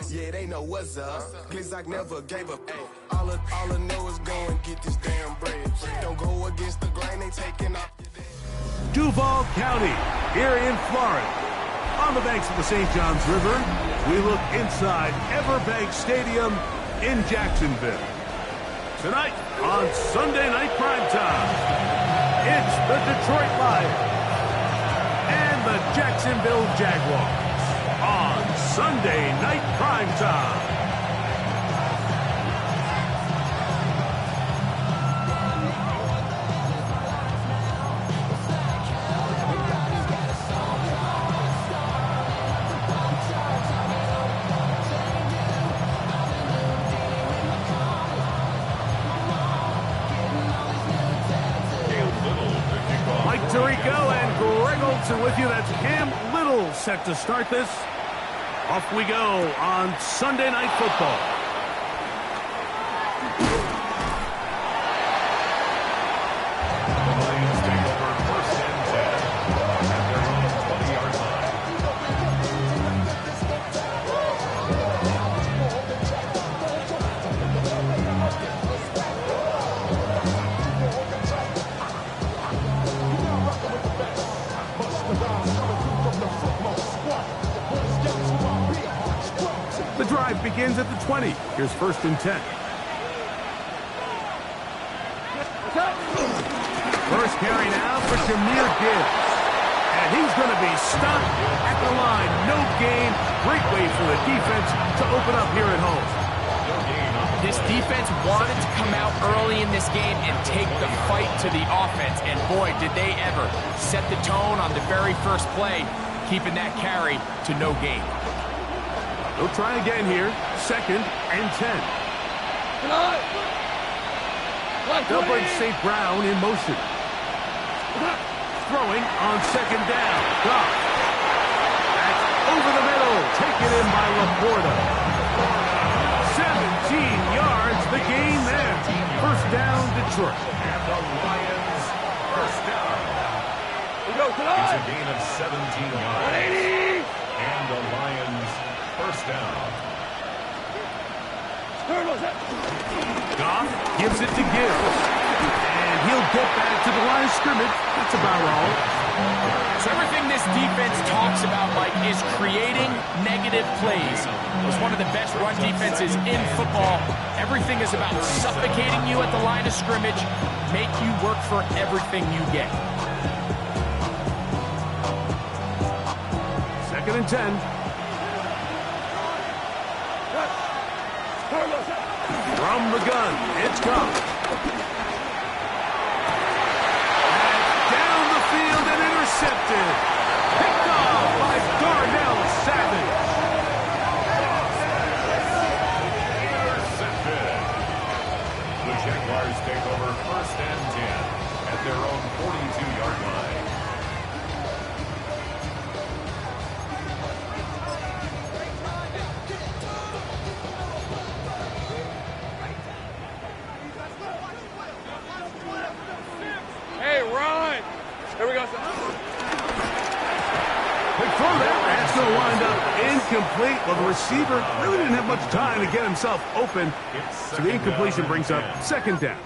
Yeah, they know what's up. Glizzock never gave up. All I know is go and get this damn bread. Don't go against the grain, they taking off. Duval County, here in Florida. On the banks of the St. Johns River, we look inside Everbank Stadium in Jacksonville. Tonight on Sunday Night Primetime, it's the Detroit Lions and the Jacksonville Jaguars on Sunday Night Primetime. With you, that's Cam Little set to start this. Off we go on Sunday Night Football. The Lions take over first and 10 at their own 20-yard line. The drive begins at the 20. Here's first and 10. First carry now for Jahmyr Gibbs. And he's going to be stopped at the line. No gain. Great way for the defense to open up here at home. This defense wanted to come out early in this game and take the fight to the offense. And boy, did they ever set the tone on the very first play, keeping that carry to no gain. They'll try again here. Second and 10. They'll bring St. Brown in motion. Throwing on second down. Goff. That's over the middle. Taken in by Laporta. 17 yards. The gain there. First down, Detroit. And the Lions first down. It's a gain of 17 yards. And the Lions first down. Goff gives it to Gibbs. And he'll get back to the line of scrimmage. That's about all. So everything this defense talks about, Mike, is creating negative plays. It's one of the best run defenses in football. Everything is about suffocating you at the line of scrimmage, make you work for everything you get. Second and 10. From the gun, it's Goff. Down the field and intercepted. Picked off by Darnell Savage. Intercepted. The Jaguars take over first and 10 at their own 42-yard line. Going to wind up incomplete. Well, the receiver really didn't have much time to get himself open. So the incompletion brings up second down.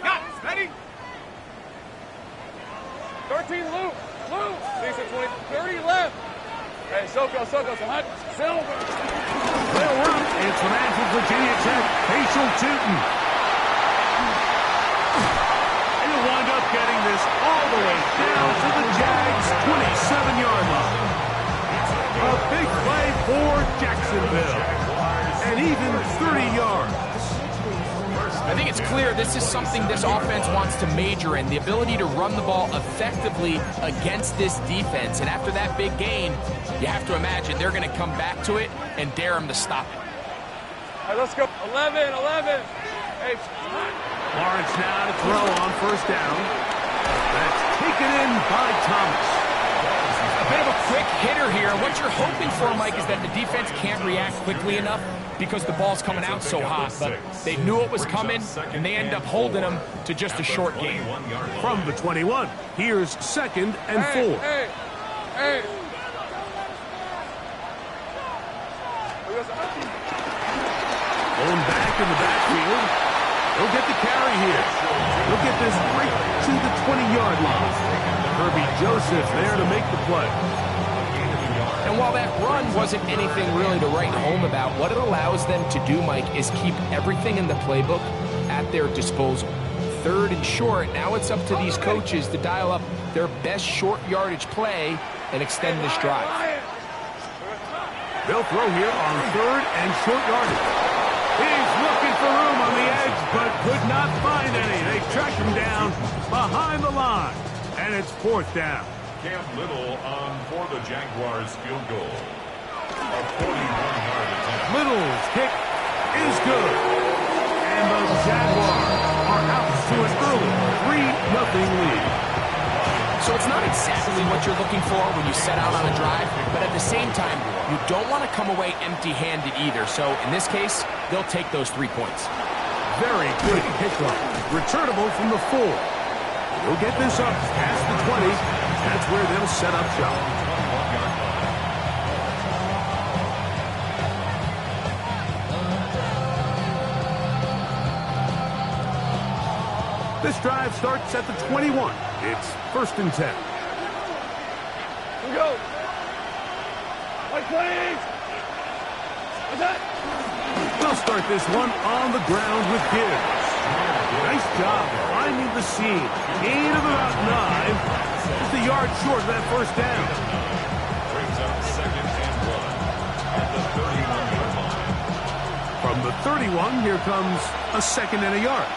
Got it. Ready? 13 loop. Decent 20, 30 left. Hey, Soko, Silver. They'll run. It's from Virginia Tech, Facial Tootin. And he'll wind up getting this all the way down to the Jags' 27-yard line. A big play for Jacksonville. And even 30 yards. I think it's clear this is something this offense wants to major in, the ability to run the ball effectively against this defense. And after that big gain, you have to imagine they're going to come back to it and dare them to stop it. All right, let's go. 11. Hey. Lawrence now to throw on first down. That's taken in by Thomas. A bit of a quick hitter here. What you're hoping for, Mike, is that the defense can't react quickly enough because the ball's coming out so hot. But they knew it was coming, and they end up holding them to just a short game. From the 21, here's second and 4. Hey. Going back in the backfield. He'll get the carry here. He'll get this right to the 20-yard line. Herbie Joseph there to make the play. And while that run wasn't anything really to write home about, what it allows them to do, Mike, is keep everything in the playbook at their disposal. 3rd and short, now it's up to these coaches to dial up their best short yardage play and extend this drive. They'll throw here on 3rd and short yardage. He's looking for room on the edge, but could not find any. They track him down behind the line, and it's 4th down. Cam Little on for the Jaguars field goal. A 41-yard attempt. Little's kick is good. And the Jaguars are out to an early 3-0 lead. So it's not exactly what you're looking for when you set out on a drive, but at the same time, you don't want to come away empty-handed either. So in this case, they'll take those 3 points. Very good kickoff. Returnable from the 4. He'll get this up past the 20. That's where they'll set up shop. This drive starts at the 21. It's 1st and 10. Here we go. White plays. What's that? They'll start this one on the ground with Gibbs. Nice job finding the seam. Gain of about 9. Just a yard short of that 1st down. Brings up 2nd and 1 at the 31-yard line. From the 31, here comes a 2nd and a yard.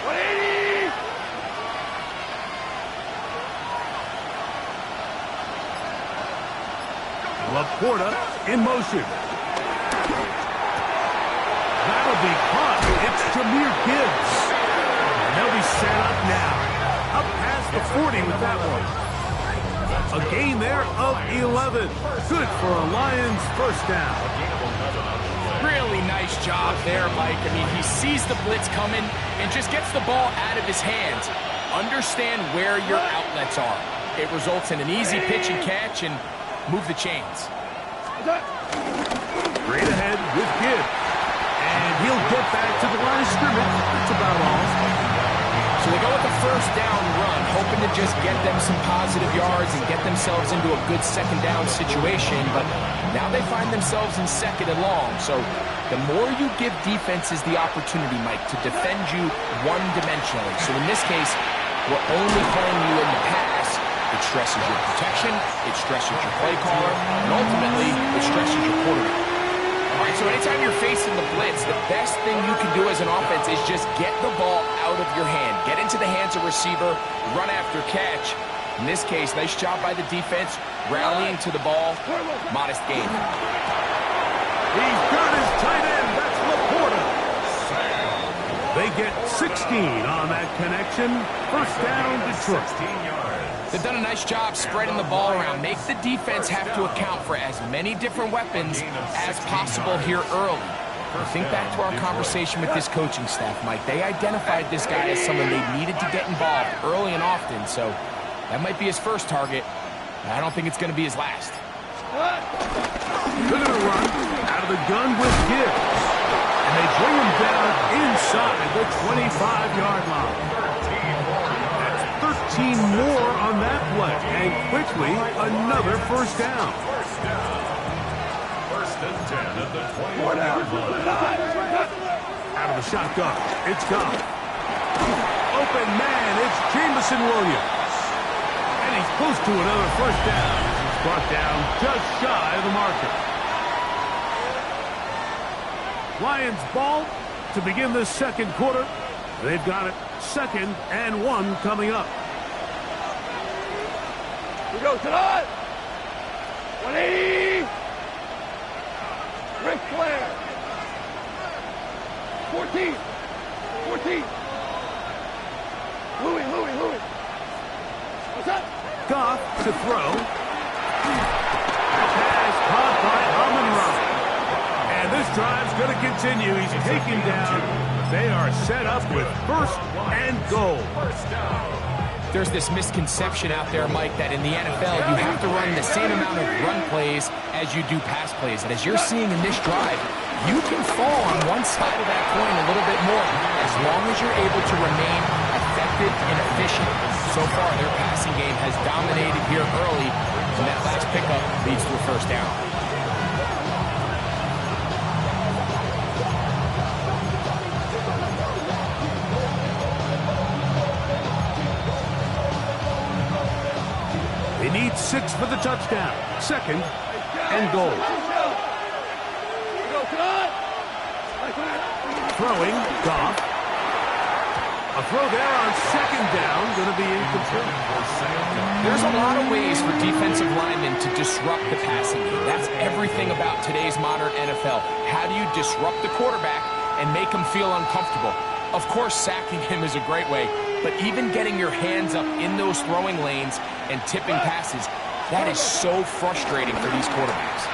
180. Laporta in motion. That'll be caught. It's Jahmyr Gibbs. And they'll be set up now. Up past the 40 with that one. A gain there of 11. Good for a Lions 1st down. Really nice job there, Mike. I mean, he sees the blitz coming and just gets the ball out of his hands. Understand where your outlets are. It results in an easy pitch and catch and move the chains. Straight ahead with Gibbs. And he'll get back to the line of scrimmage. That's about all. So they go with the 1st down run, hoping to just get them some positive yards and get themselves into a good 2nd down situation. But now they find themselves in 2nd and long. So the more you give defenses the opportunity, Mike, to defend you one-dimensionally. So in this case, we're only playing you in the pass. It stresses your protection, it stresses your play caller, and ultimately, it stresses your quarterback. All right, so anytime you're facing the blitz, the best thing you can do as an offense is just get the ball out of your hand. Get into the hands of receiver, run after catch. In this case, nice job by the defense, rallying to the ball, modest gain. He's got his tight end. That's Laporta. They get 16 on that connection. 1st down, Detroit. 16 yards. They've done a nice job spreading the ball around. Make the defense have to account for as many different weapons as possible here early. Think back to our conversation with this coaching staff, Mike. They identified this guy as someone they needed to get involved early and often, so that might be his 1st target. I don't think it's going to be his last. They're going to run out of the gun with Gibbs. And they bring him down inside the 25-yard line. 13 more on that play, and quickly another 1st down. 1st and 10 at the 21-yard line. Out of the shotgun, it's gone. Open man, it's Jameson Williams. And he's close to another 1st down. He's brought down just shy of the marker. Lions ball to begin the 2nd quarter. They've got it 2nd and 1 coming up. We go to the 180. Ric Flair. 14. Louis. What's up? Goff to throw. Pass caught by Amon-Ra. And this drive's going to continue. He's taken down. They are set up with 1st and goal. 1st down. There's this misconception out there, Mike, that in the NFL you have to run the same amount of run plays as you do pass plays. And as you're seeing in this drive, you can fall on one side of that coin a little bit more as long as you're able to remain effective and efficient. So far, their passing game has dominated here early, and that last pickup leads to a first down. They need 6 for the touchdown. 2nd and goal. Throwing, Goff. A throw there on 2nd down, going to be incomplete. There's a lot of ways for defensive linemen to disrupt the passing game. That's everything about today's modern NFL. How do you disrupt the quarterback and make him feel uncomfortable? Of course, sacking him is a great way, but even getting your hands up in those throwing lanes and tipping passes, that is so frustrating for these quarterbacks.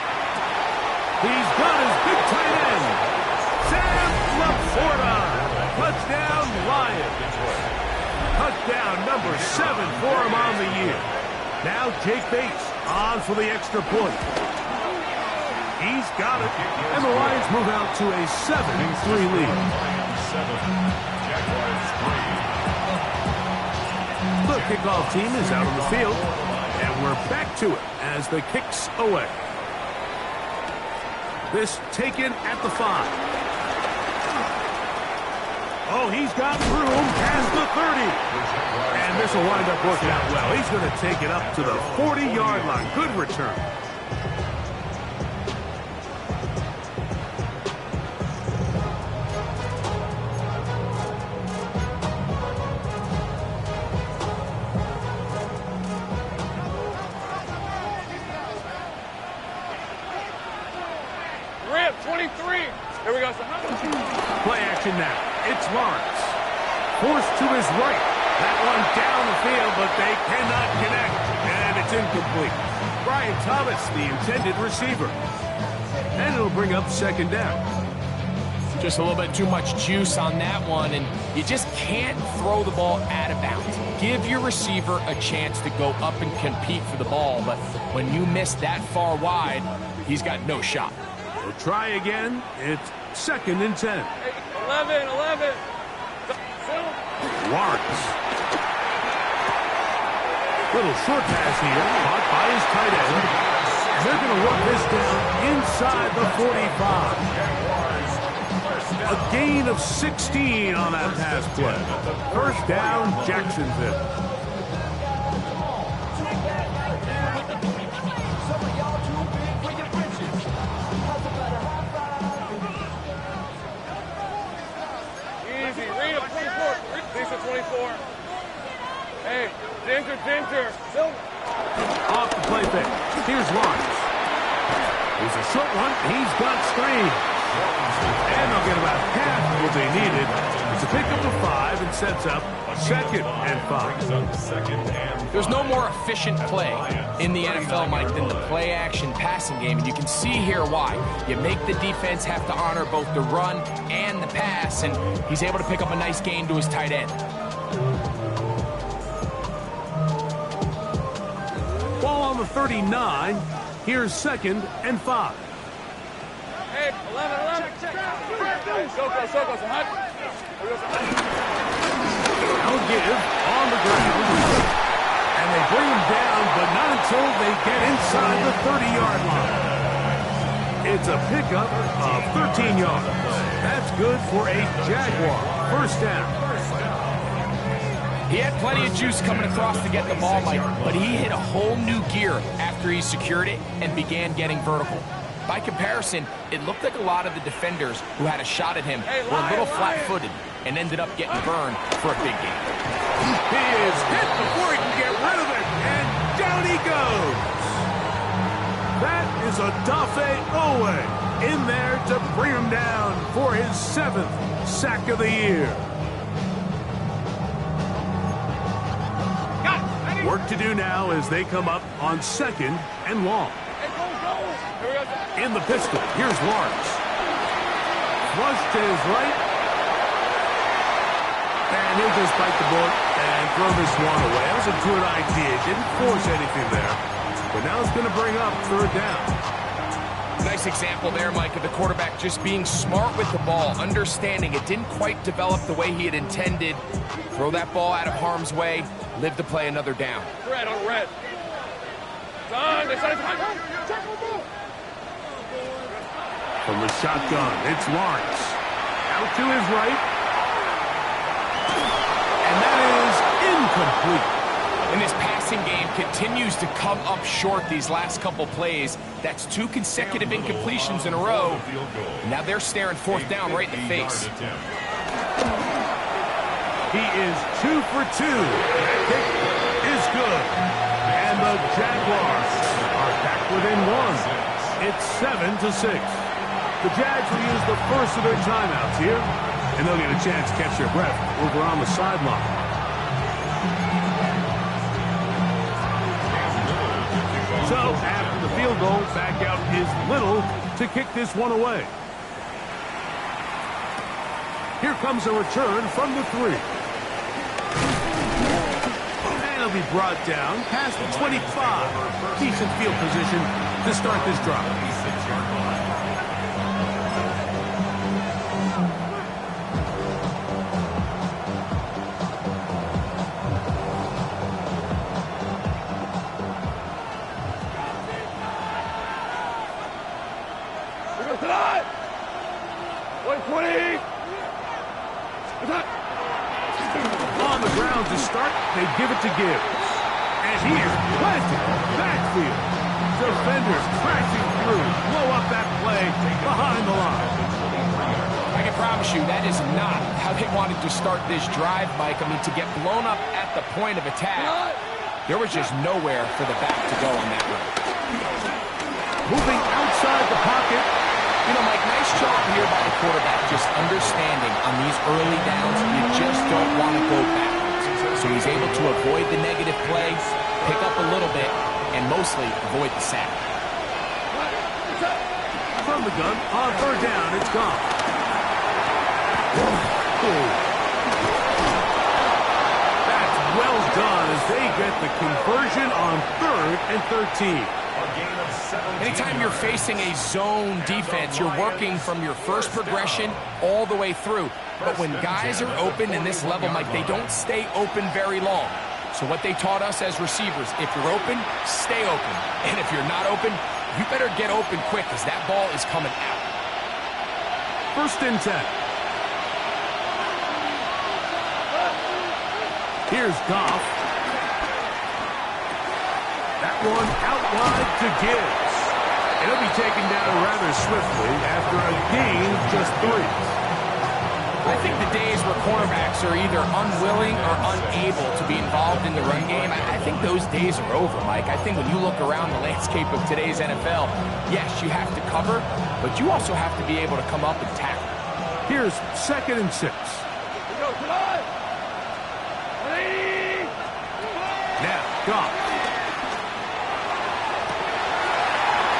He's got his big tight end, Sam Laporta. Touchdown, Lions. Touchdown number 7 for him on the year. Now Jake Bates on for the extra point. He's got it, and the Lions move out to a 7-3 lead. The kickoff team is out on the field, and we're back to it as the kick's away. This taken at the 5. Oh, he's got room past the 30. And this will wind up working out well. He's going to take it up to the 40-yard line. Good return. Rip, 23. Here we go. Play action now. It's Lawrence. Forced to his right. That one down the field, but they cannot connect. And it's incomplete. Brian Thomas, the intended receiver. And it'll bring up 2nd down. Just a little bit too much juice on that one, and you just can't throw the ball out of bounds. Give your receiver a chance to go up and compete for the ball, but when you miss that far wide, he's got no shot. We'll try again. It's 2nd and 10. 11. Lawrence. Little short pass here, caught by his tight end. They're going to work this down inside the 45. A gain of 16 on that pass play. First down, Jacksonville. Easy. Read him, 24. Lisa, 24. Hey, Ginger. Off the play fake. Here's Lawrence. Here's a short one. He's got screen. And they'll get about half of what they needed. It's a pickup of 5 and sets up 2nd and 5. There's no more efficient play in the NFL, Mike, than the play-action passing game. And you can see here why. You make the defense have to honor both the run and the pass, and he's able to pick up a nice gain to his tight end. Ball on the 39. Here's 2nd and 5. Hey, 11. Hey, Soko, some hot. They'll give on the ground. And they bring him down, but not until they get inside the 30-yard line. It's a pickup of 13 yards. That's good for a Jaguar. First down. He had plenty of juice coming across to get the ball, Mike, but he hit a whole new gear after he secured it and began getting vertical. By comparison, it looked like a lot of the defenders who had a shot at him were a little flat-footed and ended up getting burned for a big game. He is hit before he can get rid of it, and down he goes. That is a Dafe Owe in there to bring him down for his 7th sack of the year. Work to do now as they come up on 2nd and long. In the pistol, here's Lawrence. Flush to his right. And he'll just bite the bullet and throw this one away. That was a good idea. Didn't force anything there. But now it's going to bring up third down. Nice example there, Mike, of the quarterback just being smart with the ball, understanding it didn't quite develop the way he had intended. Throw that ball out of harm's way, live to play another down. Red on red. Time. From the shotgun, it's Lawrence. Out to his right. And that is incomplete. And this passing game continues to come up short these last couple plays. That's 2 consecutive incompletions in a row. Now they're staring fourth down right in the face. He is 2 for 2. That kick is good. And the Jaguars are back within 1. It's 7-6. The Jags will use the first of their timeouts here, and they'll get a chance to catch their breath over on the sideline. So, after the field goal, back out is Little to kick this one away. Here comes a return from the 3. And he'll be brought down past the 25. Decent field position to start this drive. On the ground to start, they give it to Gibbs. And he is planted backfield. Defenders crashing through, blow up that play behind the line. I can promise you that is not how they wanted to start this drive, Mike. I mean, to get blown up at the point of attack, there was just nowhere for the back to go on that run. Moving outside the pocket. You know, Mike, nice job here by the quarterback, just understanding on these early downs, you just don't want to go backwards. So he's able to avoid the negative play, pick up a little bit, and mostly avoid the sack. From the gun, on third down, it's gone. That's well done as they get the conversion on 3rd and 13. Anytime you're facing a zone defense, you're working from your first progression all the way through. But when guys are open in this level, Mike, they don't stay open very long. So what they taught us as receivers, if you're open, stay open. And if you're not open, you better get open quick because that ball is coming out. 1st and 10. Here's Goff. That one out wide to Gibbs. It'll be taken down rather swiftly after a gain of just 3. I think the days where cornerbacks are either unwilling or unable to be involved in the run game, I think those days are over, Mike. I think when you look around the landscape of today's NFL, yes, you have to cover, but you also have to be able to come up and tackle. Here's 2nd and 6. Now, Goff.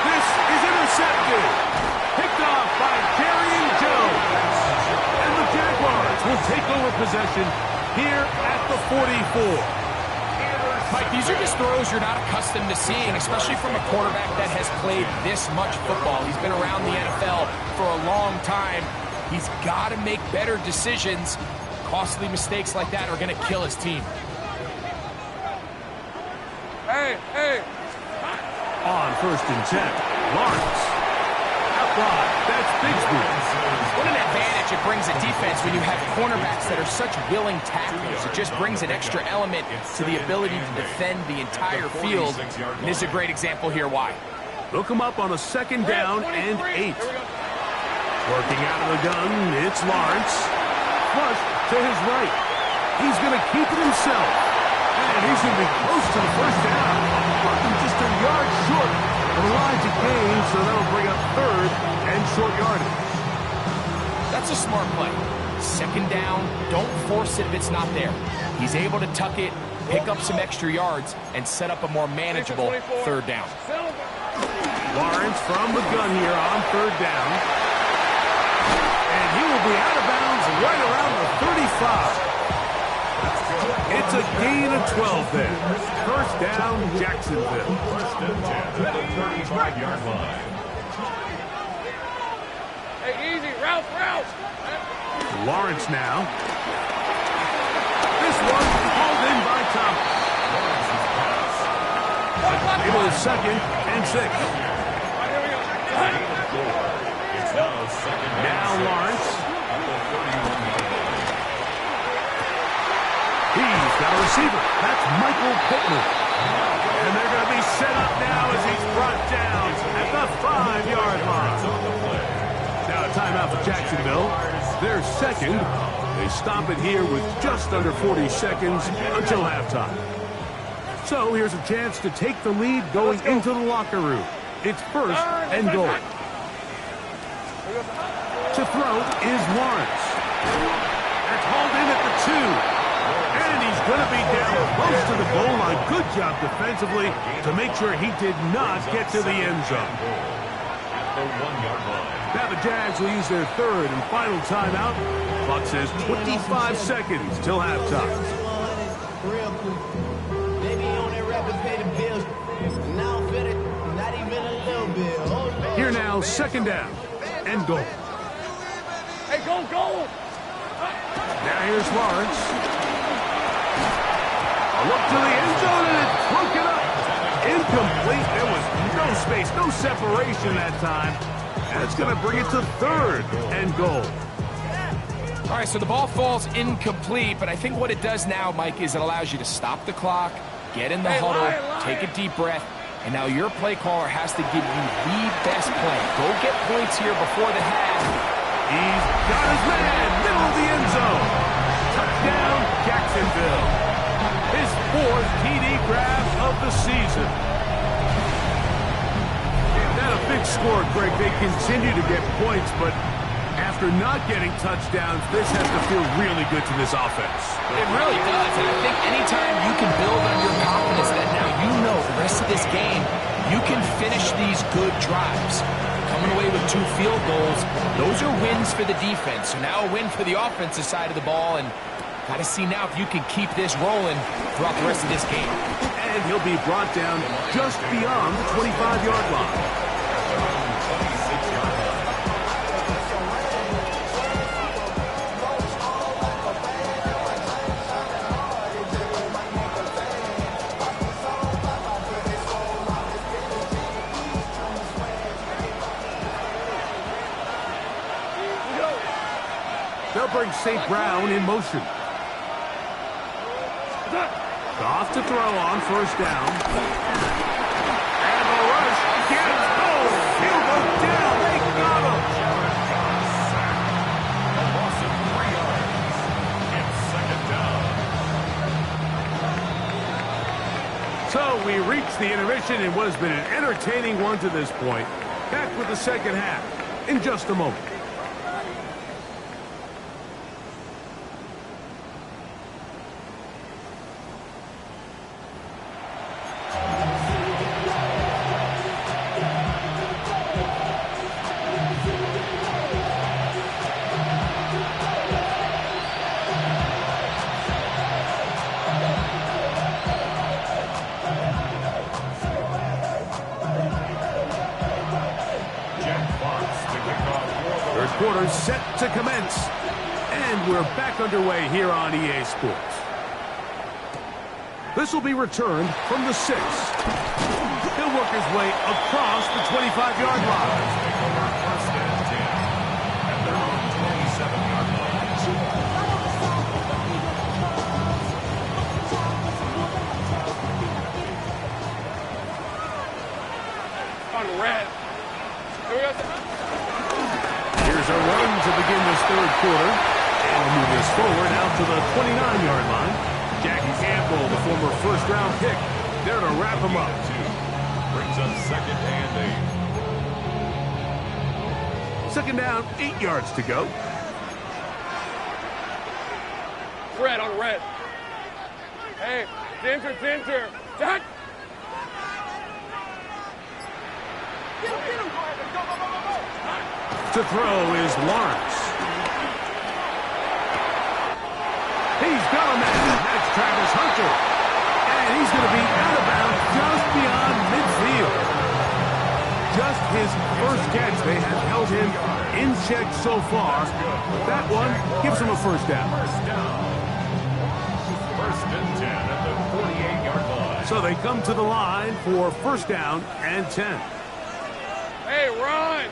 This is intercepted. Picked off by Jerry Jones. And the Jaguars will take over possession here at the 44. Mike, these are just throws you're not accustomed to seeing, especially from a quarterback that has played this much football. He's been around the NFL for a long time. He's got to make better decisions. Costly mistakes like that are going to kill his team. Hey. On 1st and 10, Lawrence. Out wide, that's Bigsby. What an advantage it brings a defense when you have cornerbacks that are such willing tacklers. It just brings an extra element to the ability to defend the entire field. And this is a great example here why. Look him up on a 2nd down and 8. Working out of the gun, it's Lawrence. Flush to his right. He's going to keep it himself. And he's going to be close to the 1st down. Working just a yard short of the line to gain, so that'll bring up 3rd and short yardage. That's a smart play. 2nd down, don't force it if it's not there. He's able to tuck it, pick up some extra yards, and set up a more manageable 3rd down. Lawrence from the gun here on 3rd down. And he will be out of bounds right around the 35. It's a gain of 12 there. First down, Jacksonville. First and 10 at the 35-yard line. Hey, easy. Route. Lawrence now. This one hauled in by Thomas. It was 2nd and 6. It's now 2nd and Now 6 Lawrence. at the 31-yard line. He's got a receiver. That's Michael Pittman. And they're going to be set up now as he's brought down at the 5-yard line. Now a timeout for Jacksonville. They're second. They stop it here with just under 40 seconds until halftime. So here's a chance to take the lead going into the locker room. It's 1st and goal. To throw is Lawrence. That's hauled in at the 2. And he's going to be down close to the goal line. Good job defensively to make sure he did not get to the end zone. At the 1-yard line. Now the Jags will use their 3rd and final timeout. Clock says 25 seconds till halftime. Here now, 2nd down and goal. Hey, go! Now here's Lawrence. A look to the end zone, and it's broken up. Incomplete. There was no space, no separation that time. And it's going to bring it to 3rd and goal. All right, so the ball falls incomplete, but I think what it does now, Mike, is it allows you to stop the clock, get in the huddle, take a deep breath, and now your play caller has to give you the best play. Go get points here before the half. He's got his man, middle of the end zone. Touchdown, Jacksonville. His 4th TD grab of the season. Not a big score, Greg. They continue to get points, but after not getting touchdowns, this has to feel really good to this offense. It really does, and I think anytime you can build on your confidence that now you know the rest of this game, you can finish these good drives. Coming away with 2 field goals, those are wins for the defense. So now a win for the offensive side of the ball, and got to see now if you can keep this rolling throughout the rest of this game. And he'll be brought down just beyond the 25-yard line. They'll bring St. Brown in motion. Off to throw on 1st down. And the rush gets home. He'll go down. They got him. A loss of 3 yards. It's 2nd down. So we reach the intermission in what has been an entertaining one to this point. Back with the second half in just a moment. Quarter set to commence. And we're back underway here on EA Sports. This will be returned from the 6. He'll work his way across the 25-yard line. Take over 1st and 10 at their own 27-yard line. On red. Here we go. Here's a run to begin this 3rd quarter. And we'll move this forward out to the 29-yard line. Jackie Campbell, the former 1st-round pick, there to wrap him up. 2 brings up 2nd and 8. 2nd down, 8 yards to go. Red on red. Hey, Dinter. Jack. Get him. Go. To throw is Lawrence. He's got a man. That's Travis Hunter. And he's going to be out of bounds just beyond midfield. Just his first catch. They have held him in check so far. That one gives him a first down. First and 10 at the 48-yard line. So they come to the line for first down and 10. Hey, run!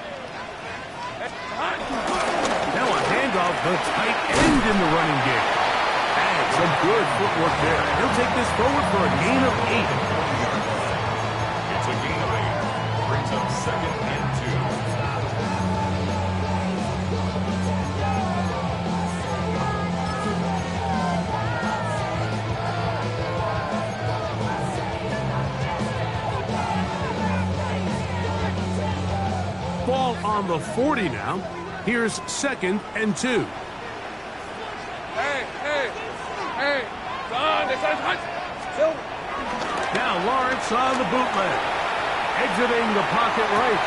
Now a handoff, the tight end in the running game. And some good footwork there. He'll take this forward for a gain of 8. It's a gain of 8. Brings up second and 2. Ball on the 40 now. Here's second and 2. Hey, Don, this is hot. Now Lawrence on the bootleg. Exiting the pocket right.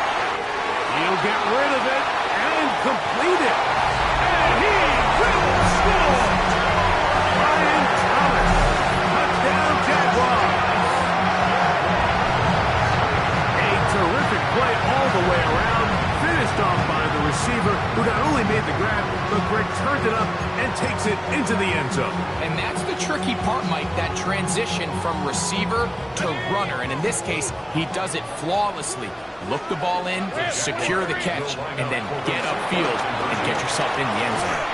He'll get rid of it and complete it. And he will score. Brian Thomas. Touchdown Jaguars. A terrific play all the way around. Finished off by the receiver, who not only made the grab, but Greg turned it up and takes it into the end zone. And that's the tricky part, Mike, that transition from receiver to runner. And in this case, he does it flawlessly. Look the ball in, secure the catch, and then get upfield and get yourself in the end zone.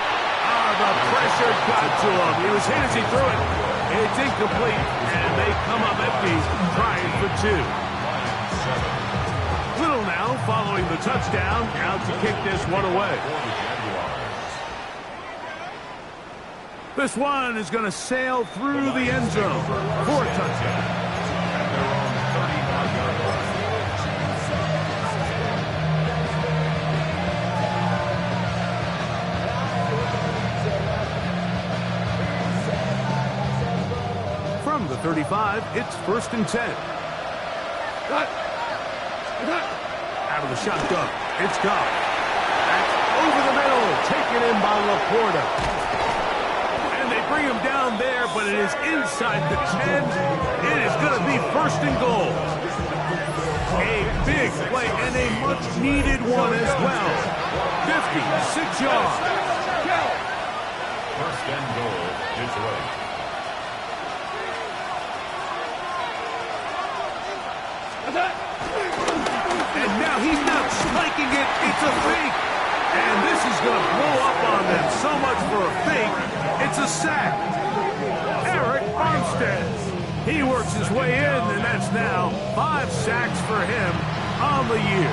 The pressure got to him. He was hit as he threw it. It's incomplete, and they come up empty, trying for 2. Little now following the touchdown, out to kick this one away. This one is going to sail through the end zone for a touchdown. From the 35, it's first and 10. Out of the shotgun, it's Goff. That's over the middle, taken in by Laporta. And they bring him down there, but it is inside the 10. It is going to be first and goal. A big play and a much-needed one as well. 56 yards. First and goal, Detroit. And now he's not spiking it, it's a fake. And this is going to blow up on them. So much for a fake, it's a sack. Eric Armstead. He works his way in, and that's now 5 sacks for him on the year.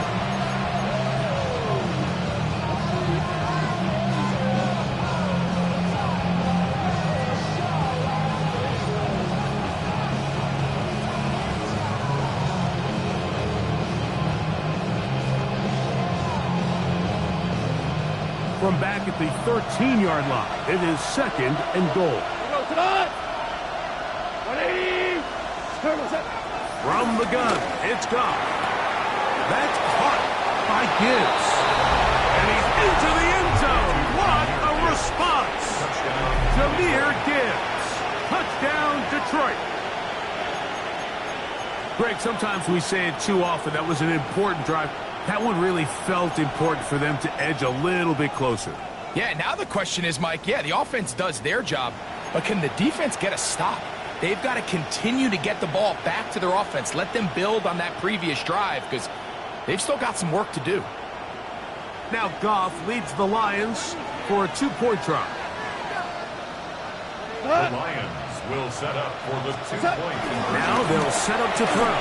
From back at the 13-yard line, it is second and goal. From the gun, it's Goff. That's caught by Gibbs. And he's into the end zone. What a response. Jahmyr Gibbs. Touchdown, Detroit. Greg, sometimes we say it too often. That was an important drive. That one really felt important for them to edge a little bit closer. Yeah, now the question is, Mike, the offense does their job, but can the defense get a stop? They've got to continue to get the ball back to their offense. Let them build on that previous drive because they've still got some work to do. Now Goff leads the Lions for a 2-point try. The Lions will set up for the 2-point. Now they'll set up to throw.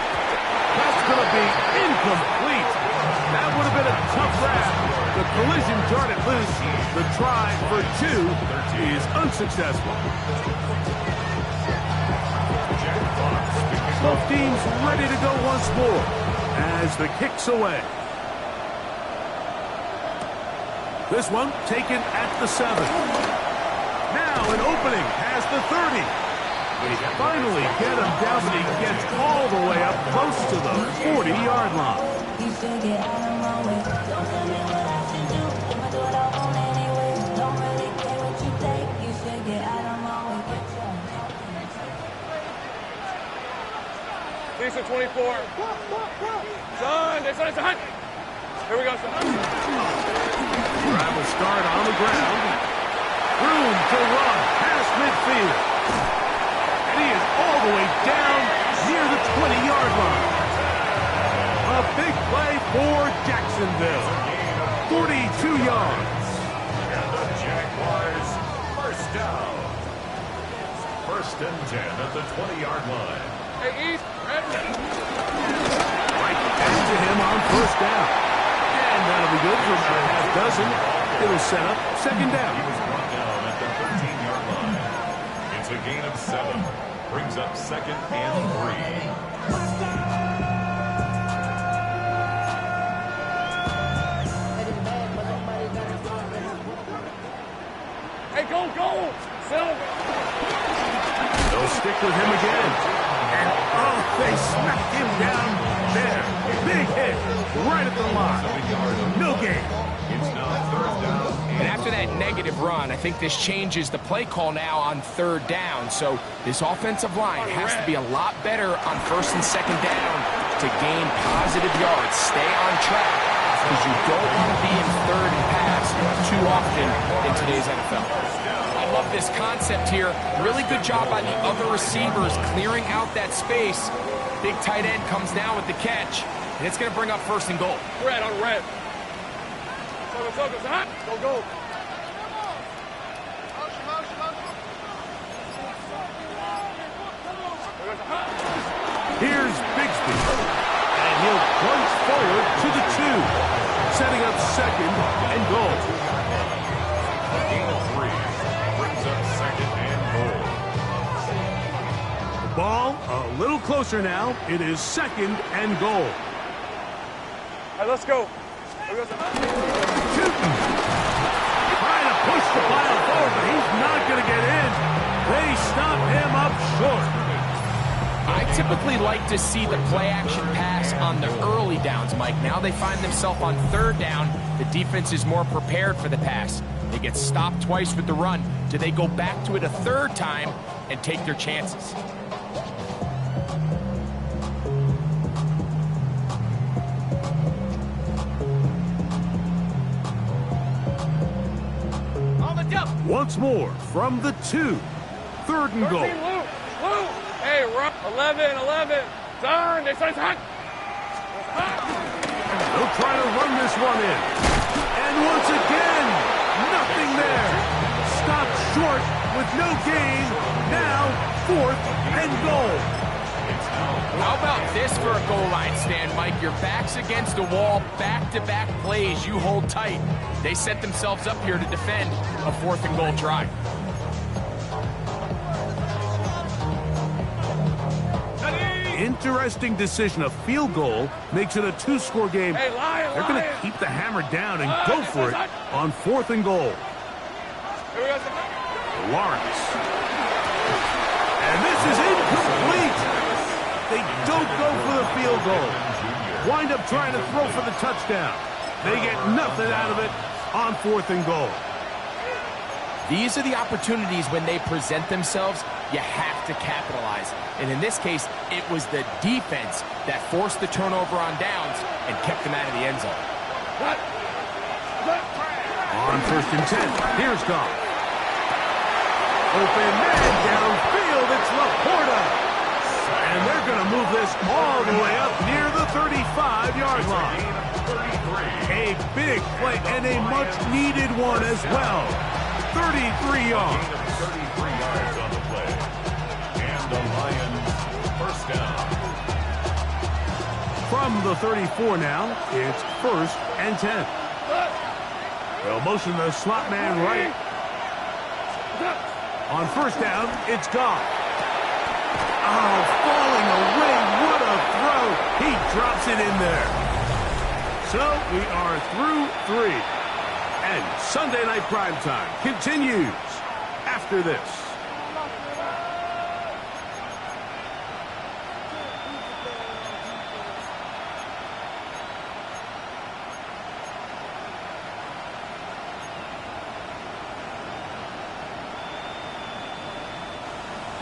That's going to be incomplete. That would have been a tough grab. The collision darted loose. The try for 2 is unsuccessful. Both teams ready to go once more as the kick's away. This one taken at the 7. Now an opening has the 30. They finally get him down, but he gets all the way up close to the 40-yard line. Lisa 24. Son, it's son. Here we go, son. Drive will start on the ground. Room to run past midfield. And he is all the way down near the 20-yard line. A big play for Jacksonville. 42 yards. And the Jaguars first down. First and 10 at the 20-yard line. Hey, East, ready? Right back to him on first down. And that'll be good for about a half dozen. It'll set up second down. He was brought down at the 13-yard line. It's a gain of 7. Brings up second and 3. Hey, go! Silver! They'll stick with him again. And, oh, they smacked him down there. Big hit right at the line. No gain. It's now third down. And after that negative run, I think this changes the play call now on third down. So this offensive line has to be a lot better on first and second down to gain positive yards. Stay on track, because you don't want to be in third and pass too often in today's NFL. I love this concept here. Really good job by the other receivers clearing out that space. Big tight end comes down with the catch, and it's going to bring up first and goal. Red on red. Go, son. Go. Here's Bigsby. And he'll plunge forward to the 2. Setting up second and goal. A gain of 3. Brings up second and goal. The ball a little closer now. It is second and goal. Hey, let's go. Here we go, son. Tootin trying to push the pile forward, but he's not going to get in. They stop him up short. I typically like to see the play-action pass on the early downs, Mike. Now they find themselves on third down. The defense is more prepared for the pass. They get stopped twice with the run. Do they go back to it a third time and take their chances? Once more from the 2. Third and goal. Lou. Hey, 11. Son, it's son. They'll try to run this one in. And once again, nothing there. Stopped short with no gain. Now, fourth and goal. How about this for a goal line stand, Mike? Your back's against the wall, back-to-back plays. You hold tight. They set themselves up here to defend a fourth and goal try. Interesting decision. A field goal makes it a 2-score game. Hey, Lion, They're going to keep the hammer down and go for it on fourth and goal. Here we go, son. Lawrence. And this is incomplete. They don't go for the field goal. Wind up trying to throw for the touchdown. They get nothing out of it on fourth and goal. These are the opportunities when they present themselves, you have to capitalize. And in this case, it was the defense that forced the turnover on downs and kept them out of the end zone. On first and 10, here's Goff. Open man downfield, it's Laporta. And they're going to move this all the way up near the 35-yard line. A big play and a much-needed one as well. 33 yards. 33 yards on the play. And the Lions first down. From the 34 now, it's first and 10. They'll motion the slot man right. On first down, it's Goff. Oh, falling away. What a throw. He drops it in there. So we are through 3. And Sunday Night Primetime continues after this.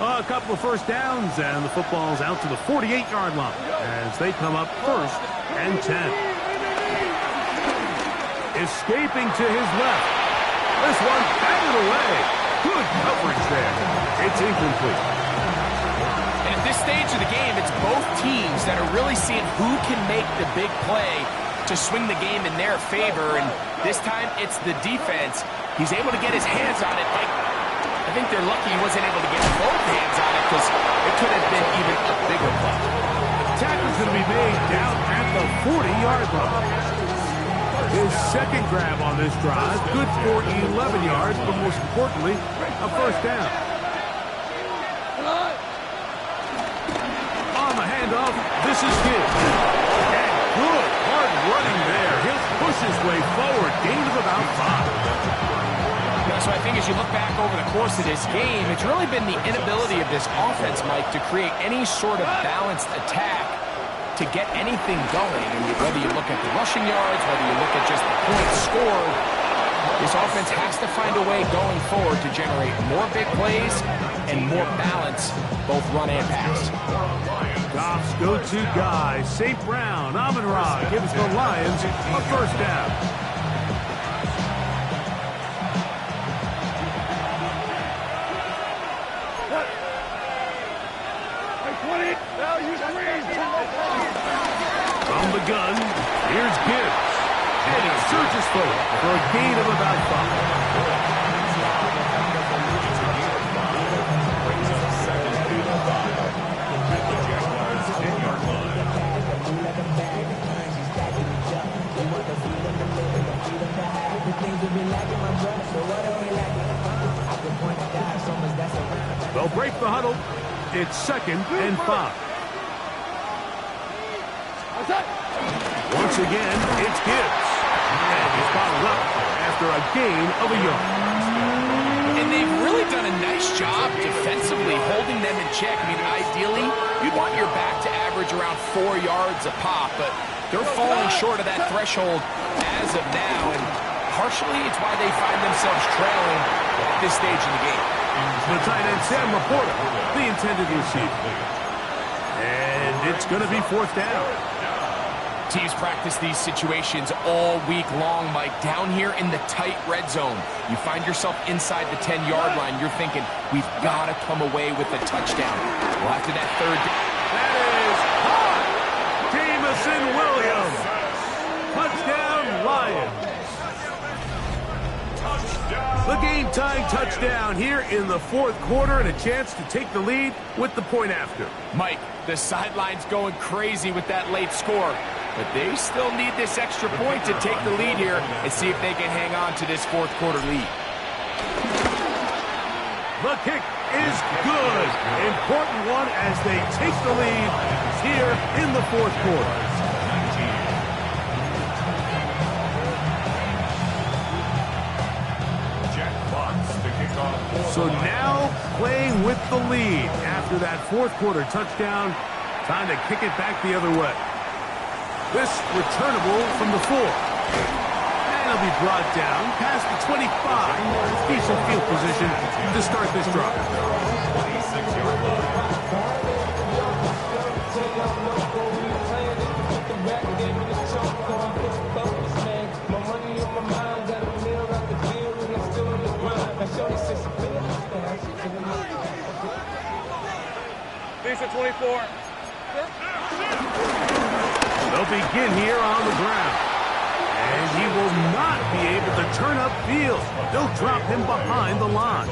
A couple of first downs, and the football's out to the 48-yard line as they come up 1st and 10. Escaping to his left. This one batted away. Good coverage there. It's incomplete. And at this stage of the game, it's both teams that are really seeing who can make the big play to swing the game in their favor, and this time it's the defense. He's able to get his hands on it. I think they're lucky he wasn't able to get both hands on it because it could have been even a bigger play. Tackle's going to be made down at the 40-yard line. His second grab on this drive, good for 11 yards, but most importantly, a first down. On the handoff, this is Gibbs. And good, hard running there. He'll push his way forward, gain of about 5. So I think as you look back over the course of this game, it's really been the inability of this offense, Mike, to create any sort of balanced attack to get anything going. And whether you look at the rushing yards, whether you look at just the points scored, this offense has to find a way going forward to generate more big plays and more balance, both run and pass. Goff's go-to guy, St. Brown, Amon-Ra gives the Lions a first down. From the gun, here's Gibbs. And he surges forward for a gain of about 5. They'll break the huddle. It's 2nd and 5. Once again, it's Gibbs. And he's bottled up after a gain of a yard. And they've really done a nice job defensively holding them in check. I mean, ideally, you'd want your back to average around 4 yards a pop, but they're falling short of that threshold as of now. And partially, it's why they find themselves trailing at this stage in the game. The tight end, Sam Laporta, the intended receiver. And it's going to be 4th down. Teams practice these situations all week long, Mike. Down here in the tight red zone, you find yourself inside the 10-yard line. You're thinking, we've got to come away with a touchdown. Well, after that third down. That is hot. Jamison Williams. Touchdown, Lions. The game-tying touchdown here in the 4th quarter and a chance to take the lead with the point after. Mike, the sideline's going crazy with that late score. But they still need this extra point to take the lead here and see if they can hang on to this 4th quarter lead. The kick is good. Important one as they take the lead here in the 4th quarter. So now playing with the lead after that 4th quarter touchdown. Time to kick it back the other way. This returnable from the 4. And it'll be brought down past the 25. Decent field position to start this drive. 26-yard line. Decent 24. They'll begin here on the ground. And he will not be able to turn upfield. They'll drop him behind the line.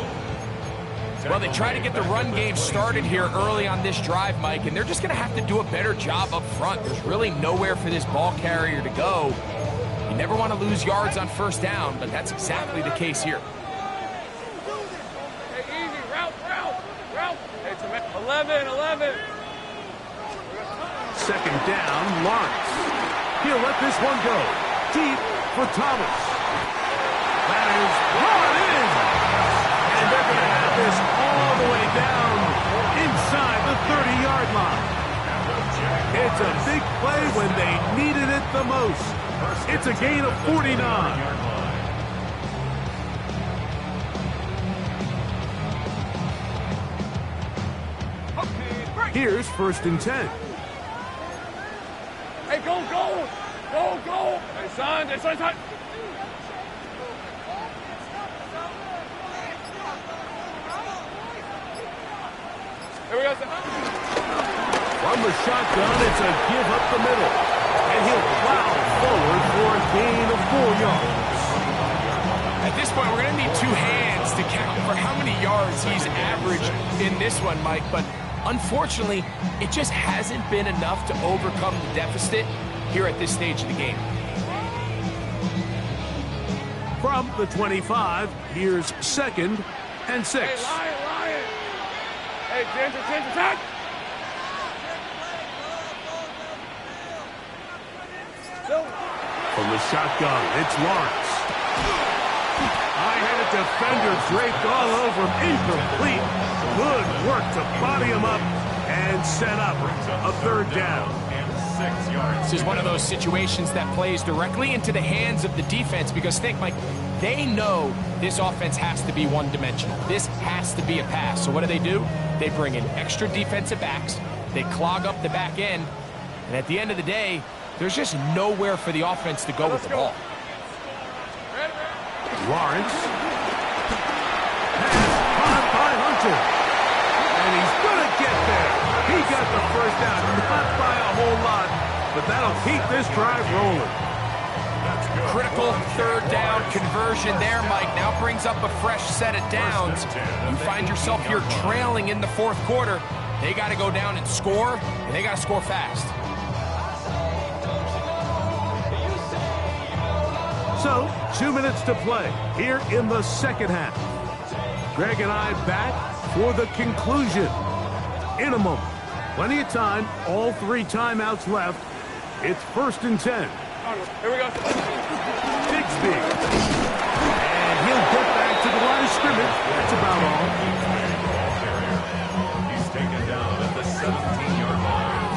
Well, they try to get the run game started here early on this drive, Mike, and they're just going to have to do a better job up front. There's really nowhere for this ball carrier to go. You never want to lose yards on 1st down, but that's exactly the case here. Hey, easy. Route. Hey, 11. 2nd down, Lawrence. He'll let this one go. Deep for Thomas. That is brought in. And they're going to have this all the way down inside the 30-yard line. It's a big play when they needed it the most. It's a gain of 49. Here's 1st and 10. Hey, go, go! Go, go! Hey, son, son. Here we go, son. From the shotgun, it's a give up the middle. And he'll plow forward for a gain of 4 yards. At this point, we're going to need 2 hands to count for how many yards he's averaged in this one, Mike. But unfortunately, it just hasn't been enough to overcome the deficit here at this stage of the game. From the 25, here's 2nd and 6. Hey, Lion! Hey, Ginger, attack! From the shotgun, it's Lawrence. High-headed defender draped all over him. Incomplete. Good work to body him up and set up a 3rd down. And 6 yards. This is one of those situations that plays directly into the hands of the defense because, think, Mike, they know this offense has to be one-dimensional. This has to be a pass. So what do? They bring in extra defensive backs. They clog up the back end. And at the end of the day, there's just nowhere for the offense to go with the ball. Lawrence. Pass caught by Hunter. And he's going to get there. He got the 1st down, not by a whole lot, but that'll keep this drive rolling. Critical 3rd down conversion there, Mike. Now brings up a fresh set of downs. You find yourself here trailing in the 4th quarter. They got to go down and score, and they got to score fast. So, 2 minutes to play here in the 2nd half. Greg and I back for the conclusion. In a moment, plenty of time, all 3 timeouts left. It's 1st and 10. Here we go. Bigsby. And he'll get back to the line of scrimmage. That's about all. He's taken down at the 17-yard line.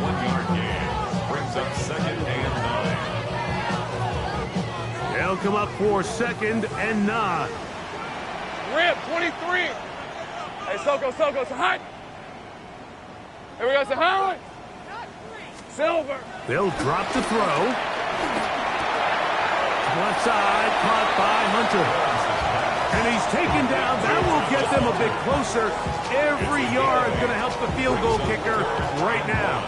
1-yard gain. Brings up 2nd and 9. They'll come up for 2nd and 9. Rip, 23. Hey, Soko, so hot. Here we go, so Howard. Silver. They'll drop to throw. Left side, caught by Hunter. And he's taken down. That will get them a bit closer. Every yard going to help the field goal kicker right now.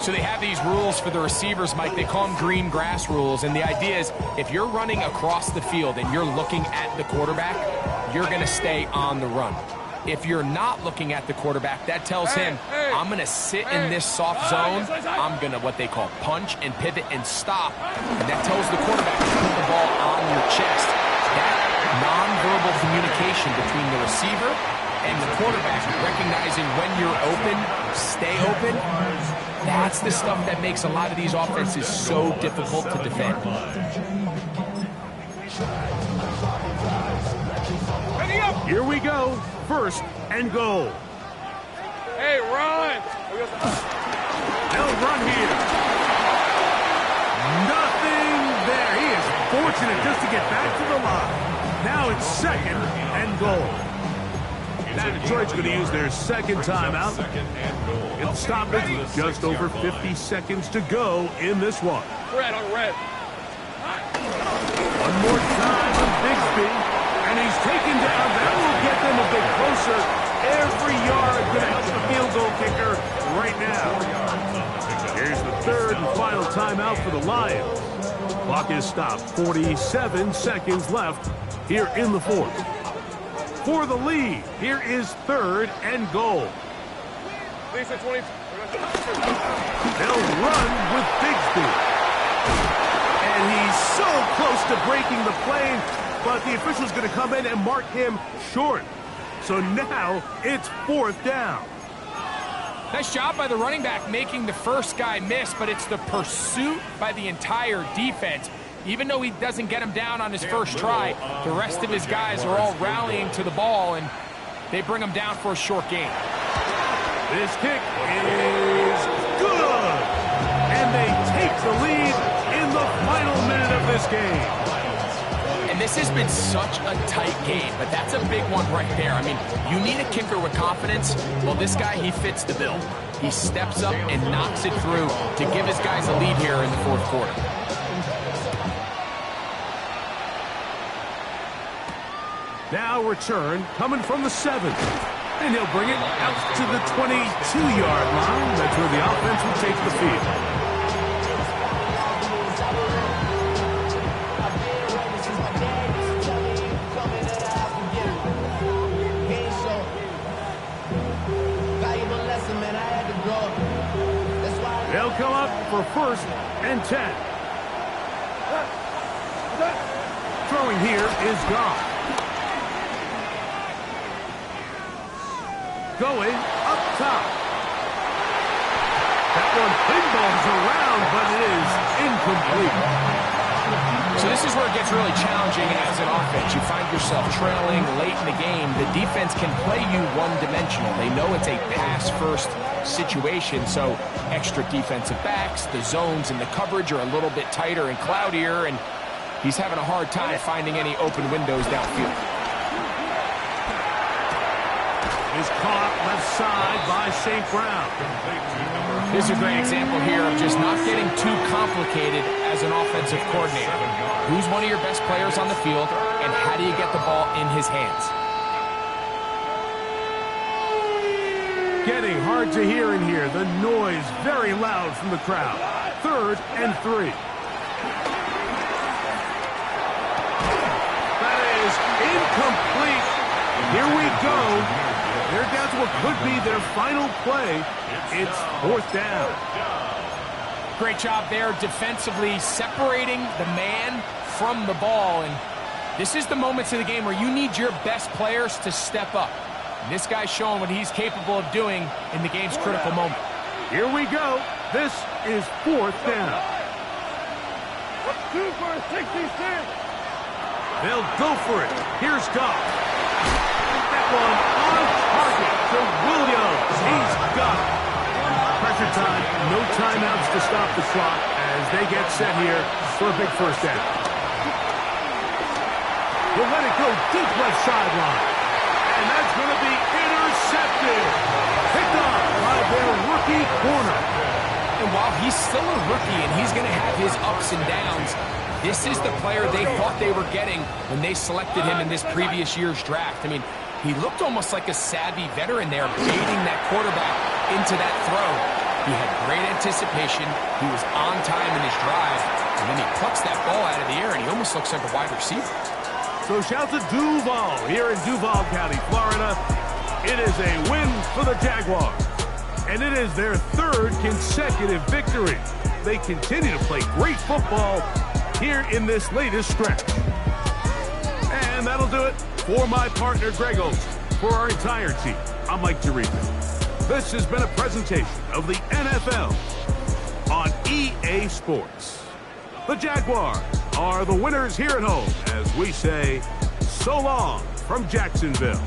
So they have these rules for the receivers, Mike. They call them green grass rules. And the idea is if you're running across the field and you're looking at the quarterback, you're going to stay on the run. If you're not looking at the quarterback, that tells him, I'm going to sit in this soft zone. I'm going to what they call punch and pivot and stop. And that tells the quarterback to put the ball on your chest. That nonverbal communication between the receiver and the quarterback, recognizing when you're open, stay open, that's the stuff that makes a lot of these offenses so difficult to defend. Here we go. 1st and goal. Hey, run. They'll run here. Nothing there. He is fortunate just to get back to the line. Now it's 2nd and goal. Now Detroit's going to use their 2nd timeout. It'll stop it with just over 50 seconds to go in this one. Red on red. One more time with Bigsby. And he's taken down. That will get them a bit closer. Every yard going to help the field goal kicker right now. Here's the 3rd and final timeout for the Lions. Clock is stopped. 47 seconds left here in the 4th. For the lead, here is 3rd and goal. Lisa, 20. They'll run with Bigsby. And he's so close to breaking the plane, but the official's going to come in and mark him short. So now it's 4th down. Nice job by the running back making the first guy miss, but it's the pursuit by the entire defense. Even though he doesn't get him down on his first try, the rest of his guys are all rallying to the ball, and they bring him down for a short gain. This kick is good. And they take the lead in the final minute of this game. And this has been such a tight game, but that's a big one right there. I mean, you need a kicker with confidence. Well, this guy, he fits the bill. He steps up and knocks it through to give his guys a lead here in the fourth quarter. Now return coming from the 7th. And he'll bring it out to the 22-yard line. That's where the offense will take the field. They'll come up for 1st and 10. Throwing here is gone. Going up top. That one pinballs around, but it is incomplete. So this is where it gets really challenging as an offense. You find yourself trailing late in the game. The defense can play you one-dimensional. They know it's a pass-first situation, so extra defensive backs, the zones and the coverage are a little bit tighter and cloudier, and he's having a hard time finding any open windows downfield. Is caught left side by St. Brown. This is a great example here of just not getting too complicated as an offensive coordinator. Who's one of your best players on the field, and how do you get the ball in his hands? Getting hard to hear in here. The noise very loud from the crowd. 3rd and 3. That is incomplete. Here we go. They're down to what could be their final play. It's 4th down. Great job there defensively, separating the man from the ball. And this is the moments of the game where you need your best players to step up. And this guy's showing what he's capable of doing in the game's critical moment. Here we go. This is 4th down. 2 for 66. They'll go for it. Here's Goff. That one on target to Williams. He's got it. Pressure time. No timeouts to stop the clock as they get set here for a big 1st down. We'll let it go deep left sideline. And that's going to be intercepted. Picked off by their rookie corner. And while he's still a rookie and he's going to have his ups and downs, this is the player they thought they were getting when they selected him in this previous year's draft. I mean, he looked almost like a savvy veteran there, baiting that quarterback into that throw. He had great anticipation. He was on time in his drive. And then he plucks that ball out of the air, and he almost looks like a wide receiver. So shout to Duval here in Duval County, Florida. It is a win for the Jaguars. And it is their 3rd consecutive victory. They continue to play great football here in this latest stretch. And that'll do it for my partner, Greg Olson. For our entire team, I'm Mike Tirico. This has been a presentation of the NFL on EA Sports. The Jaguars are the winners here at home as we say so long from Jacksonville.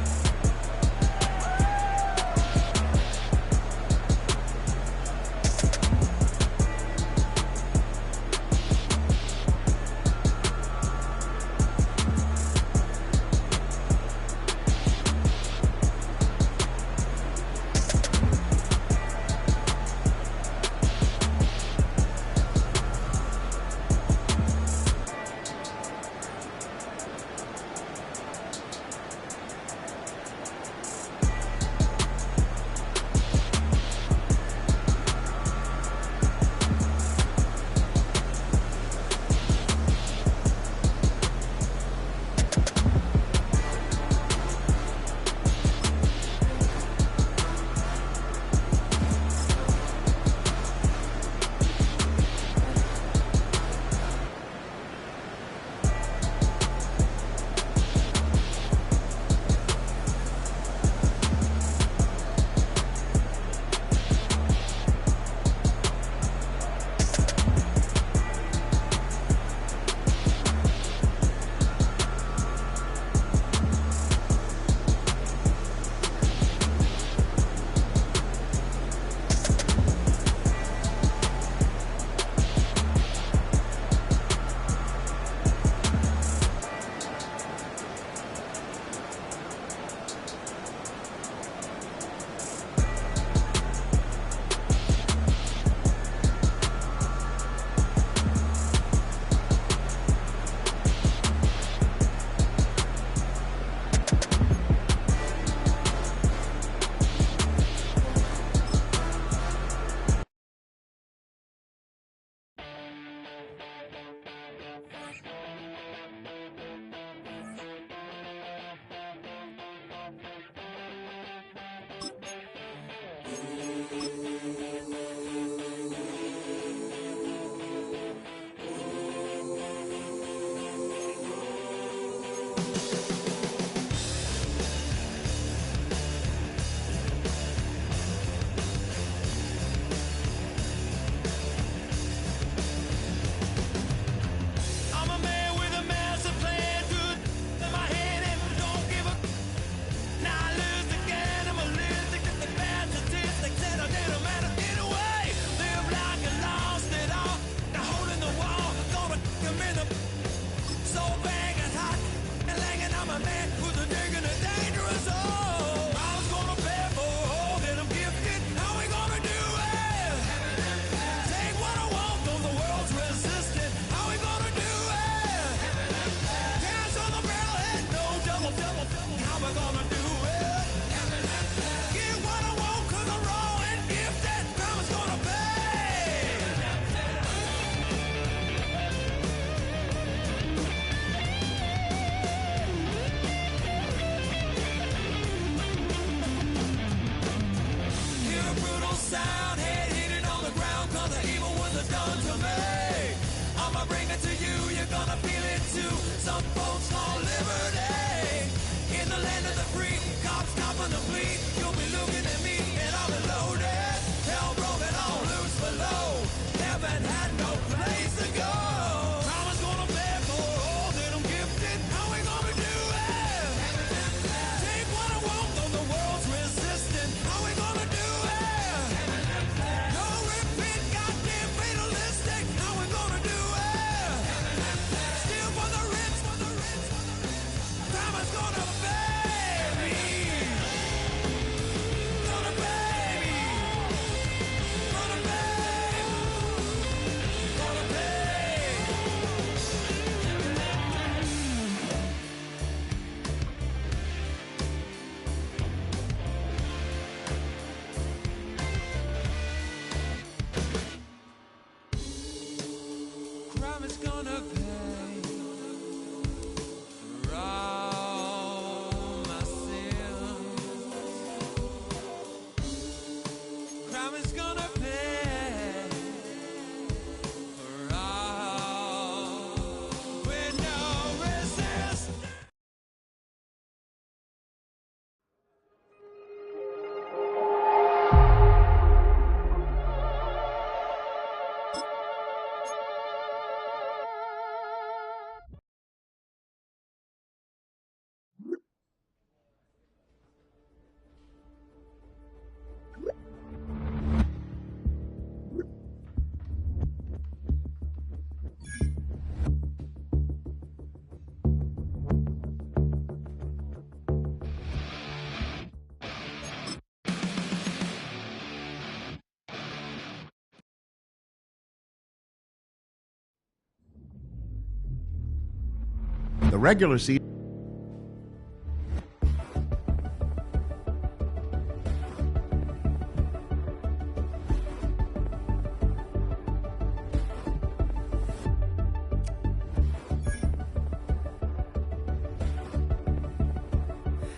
The regular season.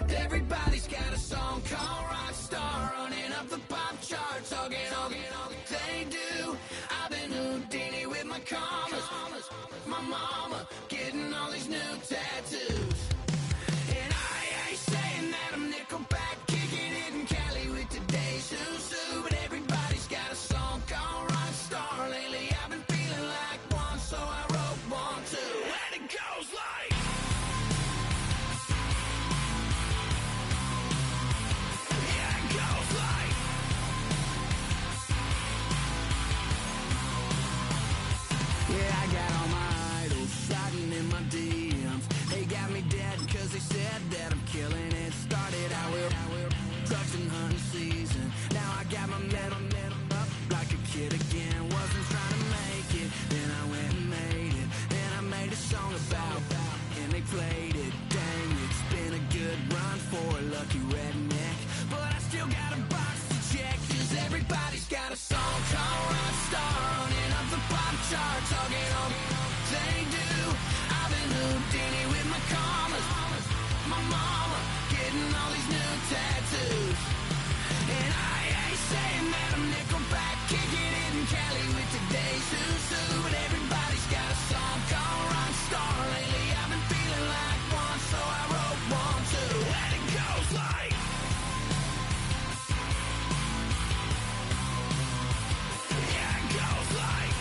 Everybody's got a song called Rockstar, running up the pop charts, all they do. I've been Houdini with my commas, my mama getting all these new tattoos. And I ain't saying that I'm Nickelback, kicking it in Cali with today's who's who, but everybody's got a song called Rockstar. Lately I've been feeling like one, so I wrote one too. And it goes like, yeah, it goes like, yeah, I got all my idols sliding in my DMs. They got me dead cause they said that I'm killing it. Started out with drugs and hunting season. Now I got my metal up like a kid again. Wasn't trying to make it, then I went and made it. Then I made a song about and they played it. Dang, it's been a good run for a lucky redneck, but I still got a box to check. Cause everybody's got a song called Rockstar, running up the pop charts, all they do. I've been Houdini with my commas, my mama getting all these new tattoos. And I ain't saying that I'm Nickelback, kicking it in Cali with today's Susu, but everybody's got a song called Rockstar. Lately I've been feeling like one, so I wrote one too, and it goes like. Yeah, it goes like.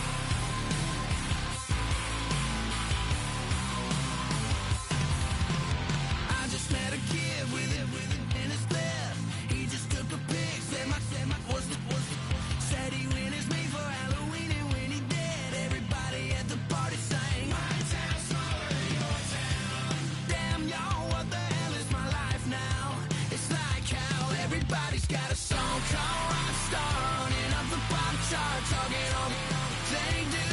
I just met a kid with it in his left. He just took a pic, said my said he witnessed me for Halloween, and when he did, everybody at the party sang. My town smaller than your town. Damn y'all, what the hell is my life now? It's like how everybody's got a song called Rockstar, running up the pop chart, talking all they do.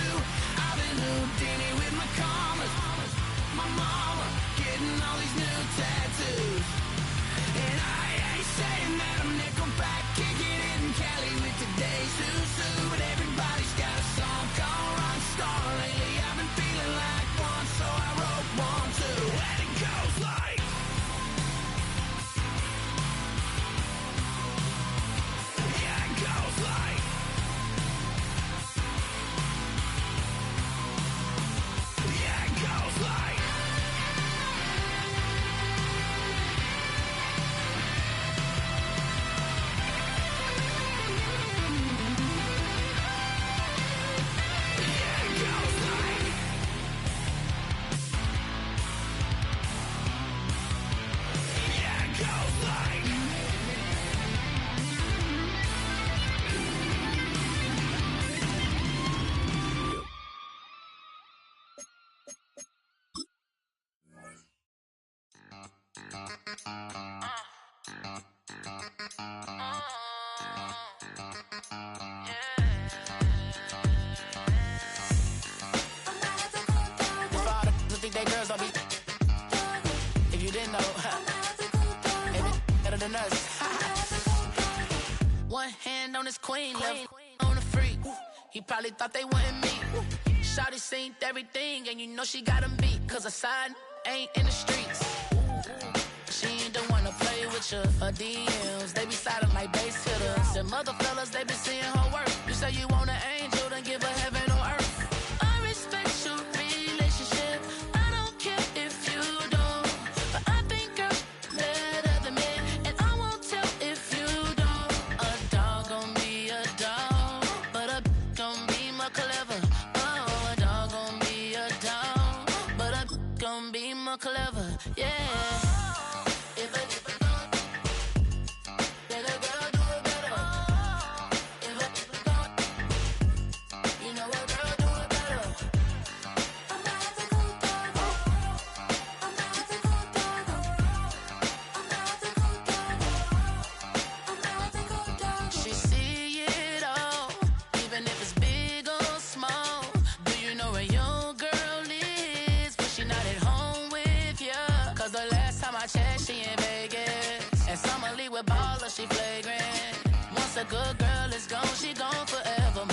I've been Houdini with my commas, my mama getting all these new tattoos, and I ain't saying that I'm Nickelback, kicking it in Cali with today's Susu, but everybody's got a song called Rockstar. Lately I've been feeling like one, so I wrote one too, and it goes like. Yeah, it goes like. Yeah, it goes like. Think they girls don't be. If you didn't know, maybe better than us. One hand on his queen, left on the freak. He probably thought they wanted me. Shawty seen everything, and you know she got him beat. Cause her side ain't in the streets. She ain't the one to play with you. Her DMs, they be sliding like bass hitters. And mother fellas, they been seeing her work. You say you want an angel, then give her heaven on earth. I respect your relationship. I don't care if you don't. But I think girls better than men. And I won't tell if you don't. A dog gon' be a dog, but a gon' be more clever. Oh, a dog gon' be a dog, but a gon' be more clever. Yeah. She in Vegas, and Summer Lee with baller, she flagrant. Once a good girl is gone, she gone forever.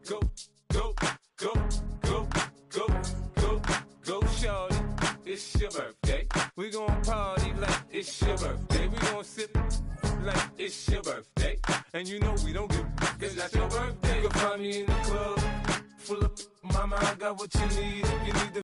Go, go, go, go, go, go, go, shorty. It's your birthday. We gon' party like it's your birthday. We gon' sip like it's your birthday. And you know we don't give cause that's your birthday. You can find me in the club full of mama, I got what you need. If you need the